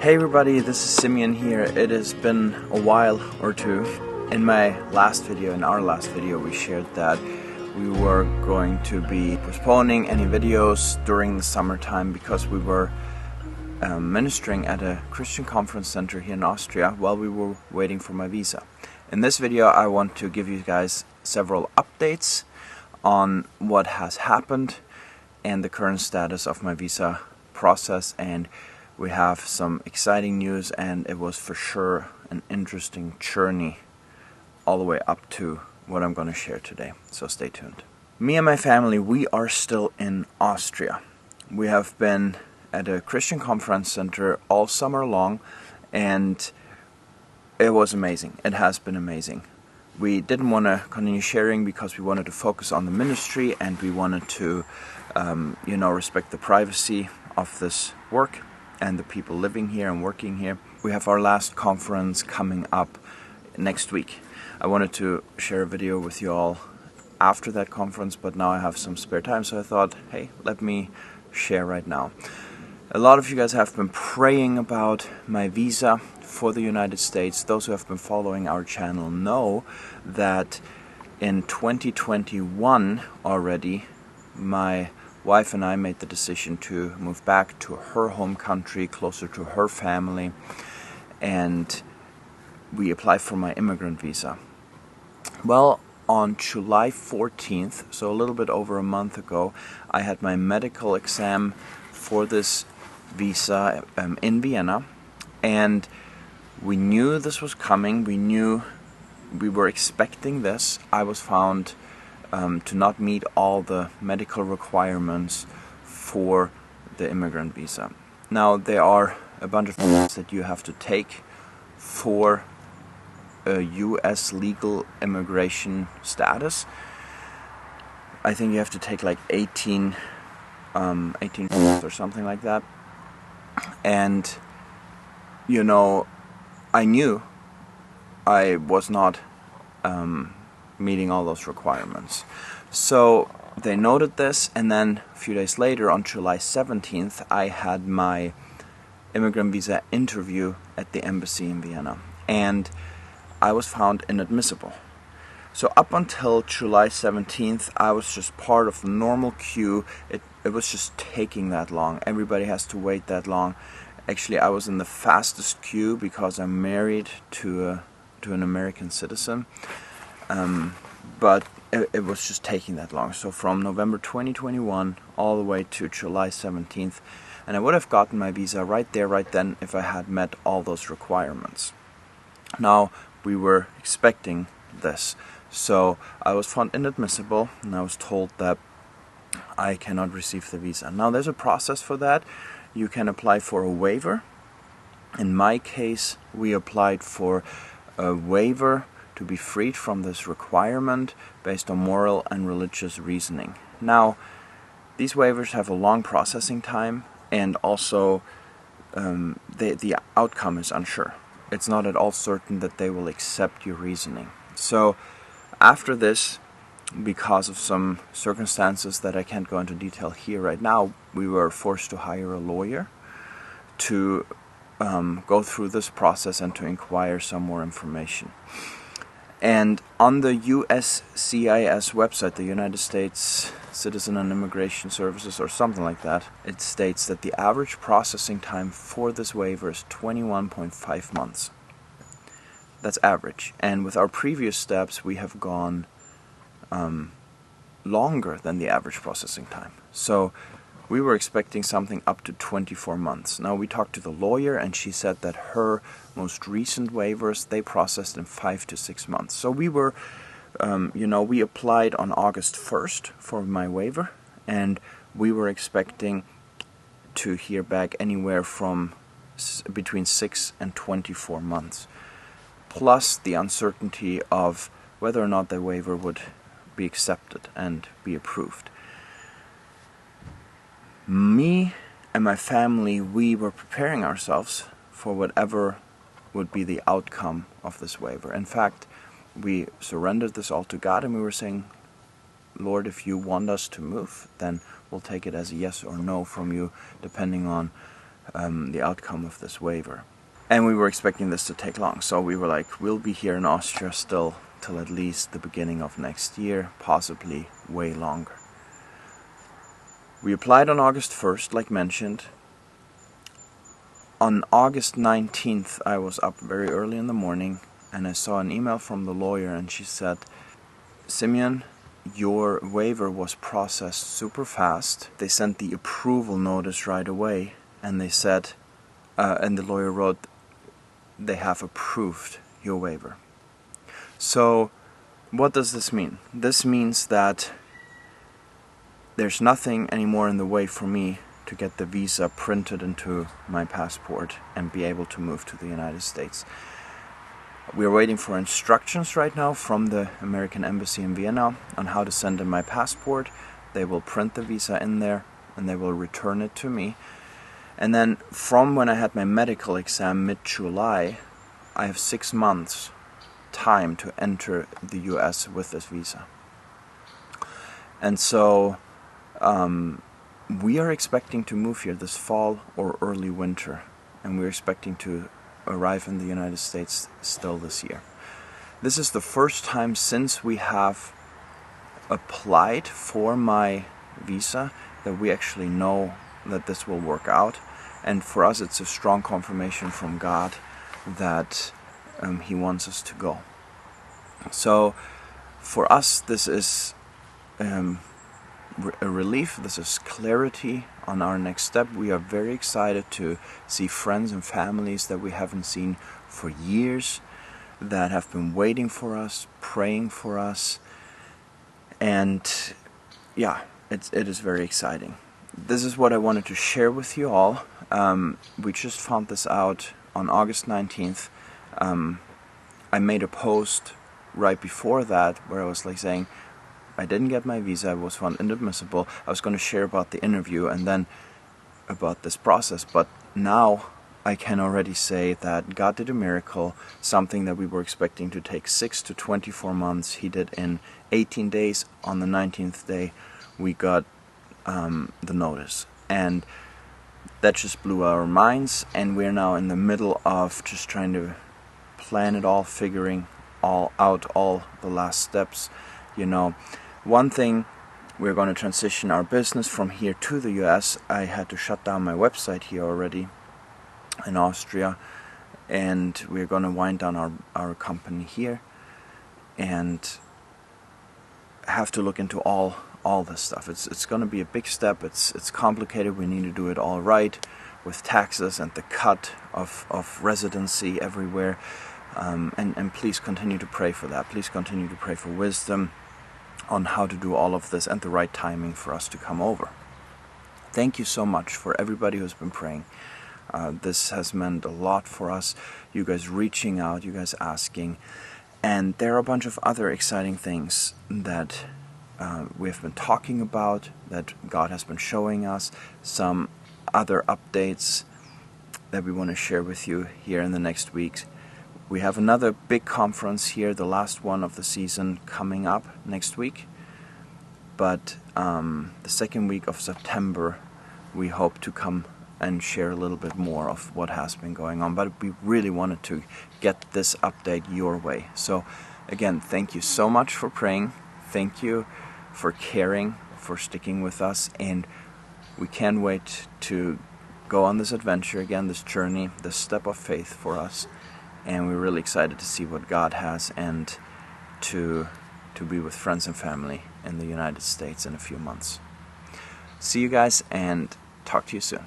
Hey everybody, this is Simeon here. It has been a while or two. In our last video, we shared that we were going to be postponing any videos during the summertime because we were ministering at a Christian conference center here in Austria while we were waiting for my visa. In this video, I want to give you guys several updates on what has happened and the current status of my visa process, and we have some exciting news, and it was for sure an interesting journey all the way up to what I'm going to share today, so stay tuned. Me and my family, we are still in Austria. We have been at a Christian conference center all summer long, and it was amazing. It has been amazing. We didn't want to continue sharing because we wanted to focus on the ministry, and we wanted to respect the privacy of this work and the people living here and working here. We have our last conference coming up next week. I wanted to share a video with you all after that conference, but now I have some spare time, so I thought, hey, let me share right now. A lot of you guys have been praying about my visa for the United States. Those who have been following our channel know that in 2021 already, my wife and I made the decision to move back to her home country, closer to her family, and we applied for my immigrant visa. Well, on July 14th, so a little bit over a month ago, I had my medical exam for this visa in Vienna, and we knew this was coming. We were expecting this. I was found to not meet all the medical requirements for the immigrant visa. Now, there are a bunch of things that you have to take for a U.S. legal immigration status. I think you have to take like 18 or something like that. And, I knew I was not meeting all those requirements. So they noted this, and then a few days later, on July 17th, I had my immigrant visa interview at the embassy in Vienna, and I was found inadmissible. So up until July 17th, I was just part of the normal queue. It was just taking that long. Everybody has to wait that long. Actually, I was in the fastest queue because I'm married to an American citizen. But it was just taking that long. So from November 2021 all the way to July 17th, and I would have gotten my visa right there, right then, if I had met all those requirements. Now, we were expecting this. So I was found inadmissible, and I was told that I cannot receive the visa. Now, there's a process for that. You can apply for a waiver. In my case, we applied for a waiver to be freed from this requirement based on moral and religious reasoning. Now, these waivers have a long processing time, and also the outcome is unsure. It's not at all certain that they will accept your reasoning. So after this, because of some circumstances that I can't go into detail here right now, we were forced to hire a lawyer to go through this process and to inquire some more information. And on the USCIS website, the United States Citizen and Immigration Services, or something like that, it states that the average processing time for this waiver is 21.5 months. That's average. And with our previous steps, we have gone longer than the average processing time. So we were expecting something up to 24 months. Now, we talked to the lawyer, and she said that her most recent waivers, they processed in 5 to 6 months. So we were, we applied on August 1st for my waiver, and we were expecting to hear back anywhere from between 6 and 24 months, plus the uncertainty of whether or not the waiver would be accepted and be approved. Me and my family, we were preparing ourselves for whatever would be the outcome of this waiver. In fact, we surrendered this all to God, and we were saying, Lord, if you want us to move, then we'll take it as a yes or no from you, depending on the outcome of this waiver. And we were expecting this to take long, so we were like, we'll be here in Austria still till at least the beginning of next year, possibly way longer. We applied on August 1st, like mentioned. On August 19th, I was up very early in the morning, and I saw an email from the lawyer, and she said, Simeon, your waiver was processed super fast. They sent the approval notice right away, and they said, and the lawyer wrote, they have approved your waiver. So, what does this mean? This means that there's nothing anymore in the way for me to get the visa printed into my passport and be able to move to the United States. We're waiting for instructions right now from the American Embassy in Vienna on how to send in my passport. They will print the visa in there and they will return it to me. And then from when I had my medical exam mid-July, I have 6 months time to enter the US with this visa. And so we are expecting to move here this fall or early winter, and we're expecting to arrive in the United States still this year. This is the first time since we have applied for my visa that we actually know that this will work out, and for us it's a strong confirmation from God that He wants us to go. So for us this is a relief, this is clarity on our next step. We are very excited to see friends and families that we haven't seen for years, that have been waiting for us, praying for us, and yeah, it is very exciting. This is what I wanted to share with you all. We just found this out on August 19th. I made a post right before that where I was like saying, I didn't get my visa, I was found inadmissible. I was going to share about the interview and then about this process, but now I can already say that God did a miracle, something that we were expecting to take 6 to 24 months. He did in 18 days. On the 19th day we got the notice, and that just blew our minds, and we're now in the middle of just trying to plan it all, figuring all the last steps. You know, one thing, we're going to transition our business from here to the US. I had to shut down my website here already in Austria, and we're going to wind down our company here and have to look into all this stuff. It's going to be a big step. It's complicated. We need to do it all right with taxes and the cut of residency everywhere. And please continue to pray for that. Please continue to pray for wisdom on how to do all of this and the right timing for us to come over. Thank you so much for everybody who's been praying. This has meant a lot for us. You guys reaching out, you guys asking. And there are a bunch of other exciting things that we have been talking about, that God has been showing us. Some other updates that we want to share with you here in the next weeks. We have another big conference here, the last one of the season, coming up next week. But the second week of September, we hope to come and share a little bit more of what has been going on. But we really wanted to get this update your way. So again, thank you so much for praying. Thank you for caring, for sticking with us. And we can't wait to go on this adventure again, this journey, this step of faith for us. And we're really excited to see what God has and to be with friends and family in the United States in a few months. See you guys and talk to you soon.